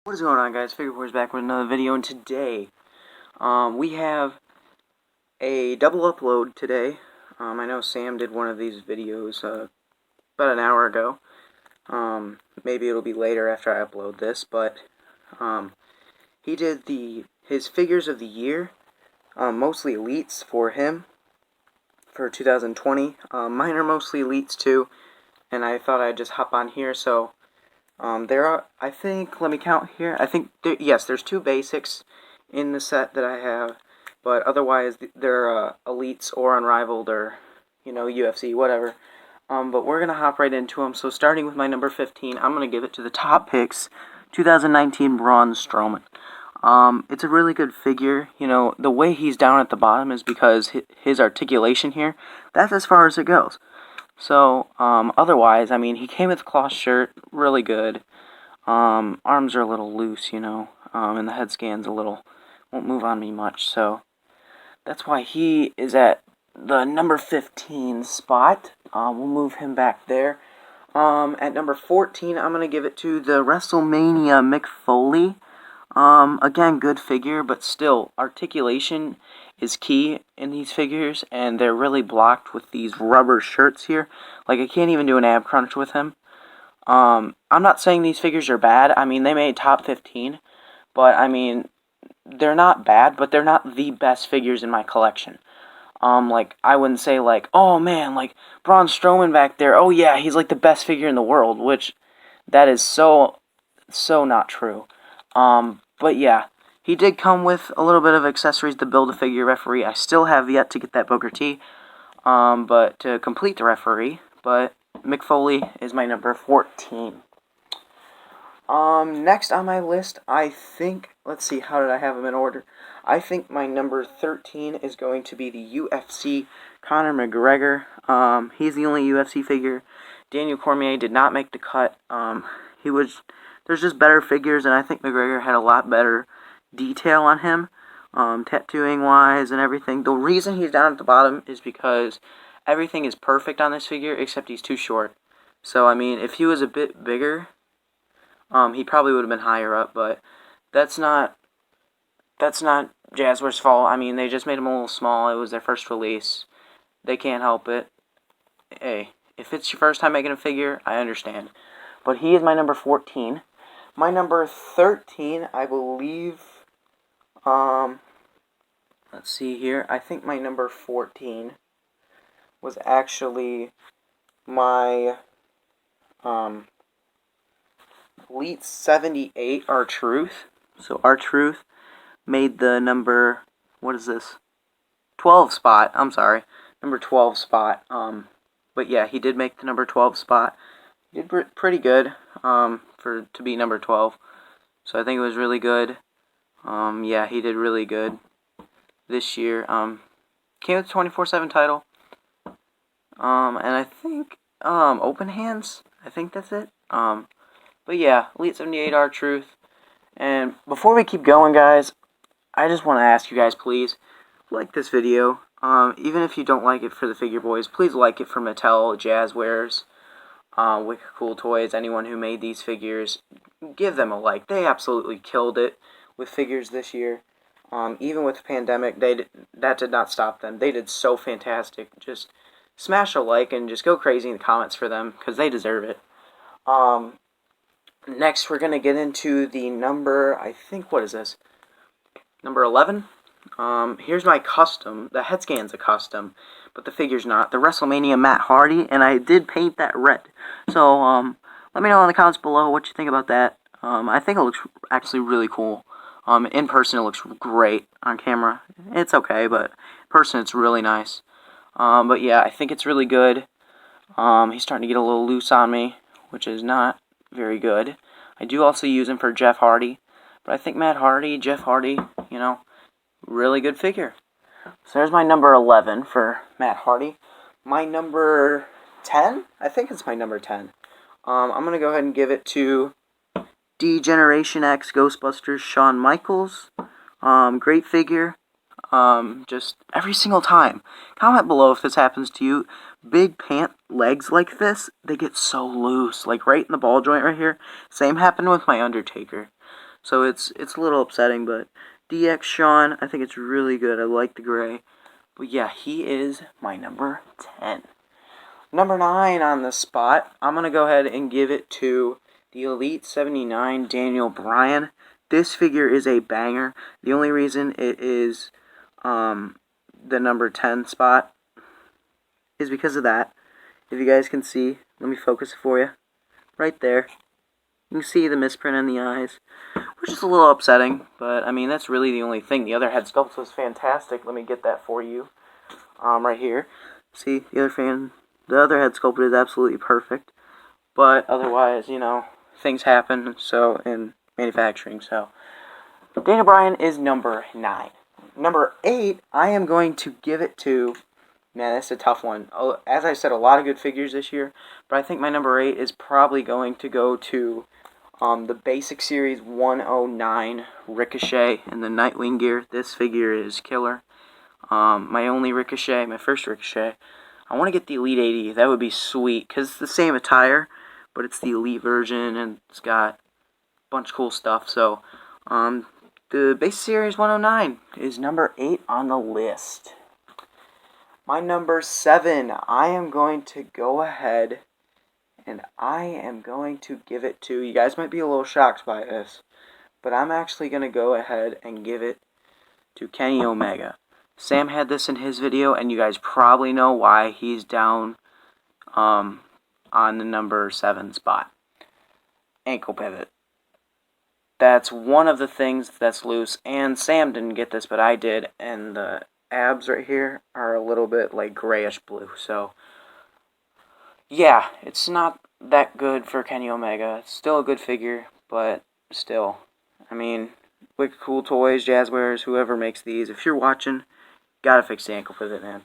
What is going on, guys? Figure Boys back with another video, and today we have a double upload today. I know Sam did one of these videos about an hour ago. Maybe it'll be later after I upload this, but he did his figures of the year, mostly elites for him for 2020. Mine are mostly elites too, and I thought I'd just hop on here. So there are, I think, let me count here. I think, yes, there's two basics in the set that I have, but otherwise they're elites or unrivaled or, UFC, whatever. But we're going to hop right into them. So starting with my number 15, I'm going to give it to the Top Picks 2019 Braun Strowman. It's a really good figure. The way he's down at the bottom is because his articulation here, that's as far as it goes. So, otherwise, I mean, he came with a cloth shirt, really good. Arms are a little loose, and the head scan's won't move on me much, so that's why he is at the number 15 spot. We'll move him back there. At number 14, I'm going to give it to the WrestleMania Mick Foley. Again, good figure, but still, articulation is key in these figures, and they're really blocked with these rubber shirts here. Like, I can't even do an ab crunch with him. I'm not saying these figures are bad. I mean, they made top 15, but, I mean, they're not bad, but they're not the best figures in my collection. Like, I wouldn't say, like, oh, man, like, Braun Strowman back there, oh, yeah, he's, like, the best figure in the world, which, that is so not true. But yeah, he did come with a little bit of accessories to build a figure referee. I still have yet to get that Booker T, but to complete the referee. But Mick Foley is my number 14. Next on my list, I think, let's see, how did I have them in order? I think my number 13 is going to be the UFC Conor McGregor. He's the only UFC figure. Daniel Cormier did not make the cut. There's just better figures, and I think McGregor had a lot better detail on him, tattooing-wise and everything. The reason he's down at the bottom is because everything is perfect on this figure, except he's too short. So, I mean, if he was a bit bigger, he probably would have been higher up, but that's not Jazzware's fault. I mean, they just made him a little small. It was their first release. They can't help it. Hey, if it's your first time making a figure, I understand. But he is my number 14. My number 13, I believe, let's see here. I think my number 14 was actually my, Elite 78, R-Truth. So R-Truth made the number, what is this? 12 spot, I'm sorry. Number 12 spot. But yeah, he did make the number 12 spot. He did pretty good, to be number 12. So I think it was really good. Yeah, he did really good this year. Came with the 24/7 title. And I think, Open Hands, I think that's it. But yeah, Elite 78 R-Truth. And before we keep going, guys, I just want to ask you guys, please, like this video. Even if you don't like it for the Figure Boys, please like it for Mattel, Jazzwares, Wicked Cool Toys, anyone who made these figures. Give them a like. They absolutely killed it with figures this year. Even with the pandemic, that did not stop them. They did so fantastic. Just smash a like and just go crazy in the comments for them, because they deserve it. Next, we're going to get into the number, I think, what is this? Number 11? Here's my custom. The head scan's a custom, but the figure's not. The WrestleMania Matt Hardy, and I did paint that red. So, let me know in the comments below what you think about that. I think it looks actually really cool. In person, it looks great. On camera, it's okay, but in person, it's really nice. But yeah, I think it's really good. He's starting to get a little loose on me, which is not very good. I do also use him for Jeff Hardy, but I think Matt Hardy, Jeff Hardy, really good figure. So there's my number 11 for Matt Hardy. My number 10? I think it's my number 10. I'm going to go ahead and give it to D-Generation X Ghostbusters Shawn Michaels. Great figure. Just every single time. Comment below if this happens to you. Big pant legs like this, they get so loose. Like right in the ball joint right here. Same happened with my Undertaker. So it's a little upsetting, but DX Shawn, I think it's really good. I like the gray. But yeah, he is my number 10. Number 9 on the spot, I'm going to go ahead and give it to the Elite 79 Daniel Bryan. This figure is a banger. The only reason it is the number 10 spot is because of that. If you guys can see, let me focus it for you. Right there. You can see the misprint in the eyes, which is a little upsetting, but I mean, that's really the only thing. The other head sculpt was fantastic. Let me get that for you. Right here. See, the other head sculpt is absolutely perfect. But otherwise, you know, things happen, so, in manufacturing, so. Daniel Bryan is number 9. Number 8, I am going to give it to, man, that's a tough one. As I said, a lot of good figures this year, but I think my number 8 is probably going to go to the Basic Series 109 Ricochet in the Nightwing gear. This figure is killer. My only Ricochet, my first Ricochet, I want to get the Elite 80. That would be sweet, because it's the same attire, but it's the Elite version, and it's got a bunch of cool stuff. So, the Basic Series 109 is number 8 on the list. My number 7, I am going to go ahead and I am going to give it to, you guys might be a little shocked by this, but I'm actually going to go ahead and give it to Kenny Omega. Sam had this in his video, and you guys probably know why he's down on the number 7 spot. Ankle pivot. That's one of the things that's loose, and Sam didn't get this, but I did, and the abs right here are a little bit like grayish blue, so yeah, it's not that good for Kenny Omega. It's still a good figure, but still, I mean, Wicked Cool Toys, Jazzwares, whoever makes these, if you're watching, gotta fix the ankle pivot, man.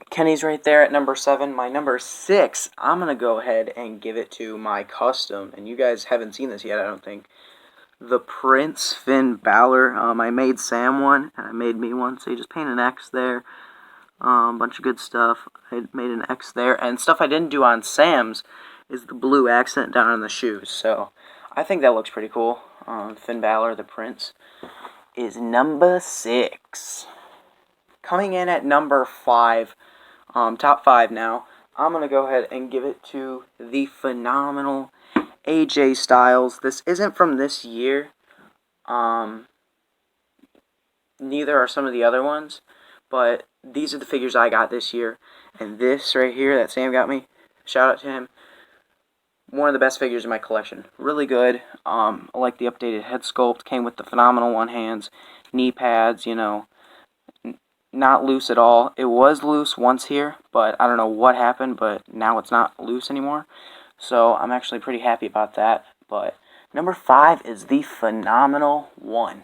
Kenny's right there at number 7. My number 6, I'm going to go ahead and give it to my custom. And you guys haven't seen this yet, I don't think. The Prince Finn Balor. I made Sam one, and I made me one. So you just paint an X there. Bunch of good stuff. I made an X there. And stuff I didn't do on Sam's is the blue accent down on the shoes. So I think that looks pretty cool. Finn Balor, the Prince, is number 6. Coming in at number 5. Top 5 now. I'm going to go ahead and give it to the phenomenal AJ Styles. This isn't from this year. Neither are some of the other ones. But these are the figures I got this year. And this right here that Sam got me, shout out to him. One of the best figures in my collection. Really good. I like the updated head sculpt. Came with the phenomenal one hands, knee pads, you know. Not loose at all. It was loose once here, but I don't know what happened, but now it's not loose anymore. So I'm actually pretty happy about that. But number 5 is the phenomenal one.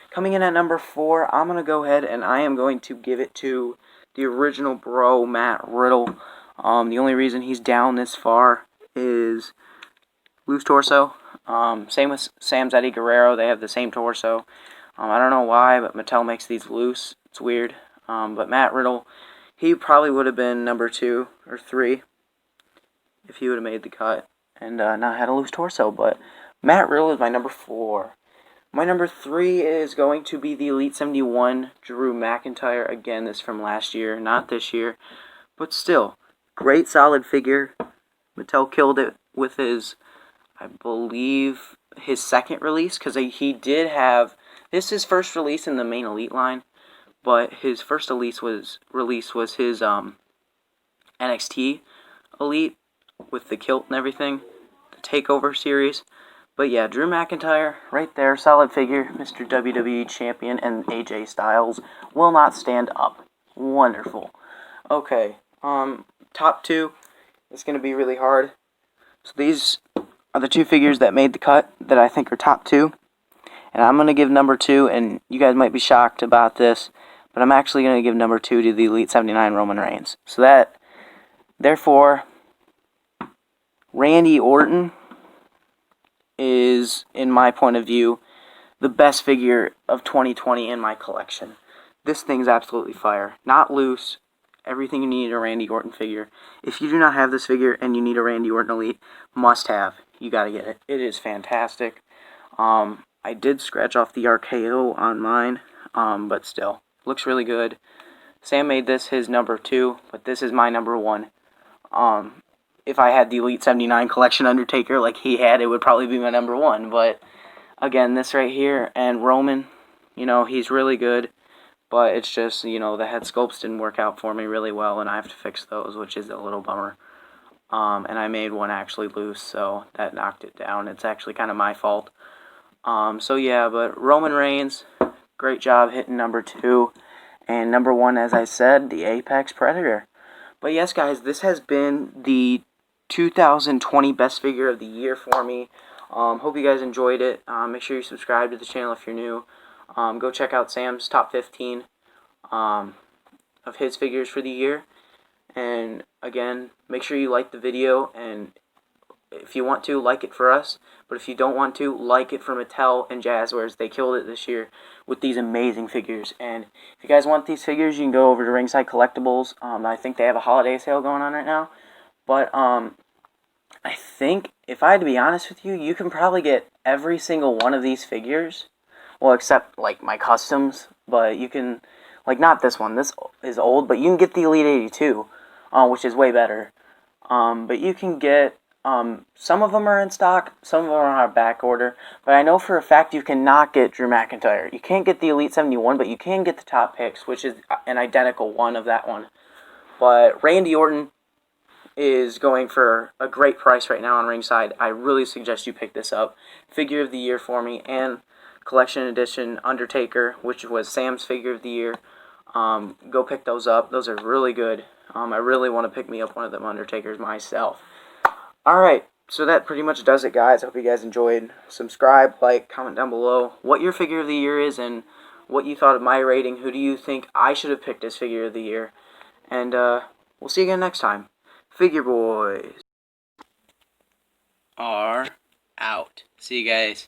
Coming in at number 4, I'm going to go ahead and I am going to give it to the original bro, Matt Riddle. The only reason he's down this far is loose torso. Same with Sam's Eddie Guerrero. They have the same torso. I don't know why, but Mattel makes these loose. It's weird. But Matt Riddle, he probably would have been number 2 or 3 if he would have made the cut and not had a loose torso. But Matt Riddle is my number 4. My number 3 is going to be the Elite 71 Drew McIntyre. Again, this from last year, not this year. But still, great solid figure. Mattel killed it with his, I believe, his second release. Because he did have, this is his first release in the main Elite line. But his first release was his NXT Elite with the kilt and everything, the Takeover series. But yeah, Drew McIntyre right there, solid figure, Mr. WWE Champion, and AJ Styles will not stand up. Wonderful. Okay, top 2 is going to be really hard. So these are the 2 figures that made the cut that I think are top 2. And I'm going to give number 2, and you guys might be shocked about this, but I'm actually going to give number 2 to the Elite 79 Roman Reigns. So that, therefore, Randy Orton is, in my point of view, the best figure of 2020 in my collection. This thing's absolutely fire. Not loose. Everything you need in a Randy Orton figure. If you do not have this figure and you need a Randy Orton Elite, must have. you gotta get it. It is fantastic. I did scratch off the RKO on mine, but still, looks really good. Sam made this his number 2, but this is my number 1. If I had the Elite 79 collection Undertaker like he had, it would probably be my number 1. But again, this right here, and Roman, you know, he's really good. But it's just, you know, the head sculpts didn't work out for me really well, and I have to fix those, which is a little bummer. And I made one actually loose, so that knocked it down. It's actually kind of my fault. So yeah, but Roman Reigns, great job hitting number 2. And number 1, as I said, the Apex Predator. But yes, guys, this has been the 2020 Best Figure of the Year for me. Hope you guys enjoyed it. Make sure you subscribe to the channel if you're new. Go check out Sam's top 15 of his figures for the year. And again, make sure you like the video, and if you want to, like it for us. But if you don't want to, like it for Mattel and Jazzwares. They killed it this year with these amazing figures. And if you guys want these figures, you can go over to Ringside Collectibles. I think they have a holiday sale going on right now. But I think, if I had to be honest with you, you can probably get every single one of these figures. Well, except, like, my customs. But you can, like, not this one. This is old. But you can get the Elite 82, which is way better. But you can get, some of them are in stock. Some of them are on back order. But I know for a fact you cannot get Drew McIntyre. You can't get the Elite 71, but you can get the top picks, which is an identical one of that one. But Randy Orton is going for a great price right now on Ringside. I really suggest you pick this up. Figure of the year for me, and collection edition Undertaker, which was Sam's figure of the year. Go pick those up. Those are really good. I really want to pick me up one of them Undertakers myself. Alright, so that pretty much does it, guys. I hope you guys enjoyed. Subscribe, like, comment down below what your figure of the year is and what you thought of my rating. Who do you think I should have picked as figure of the year? And we'll see you again next time. Figure Boys are out. See you guys.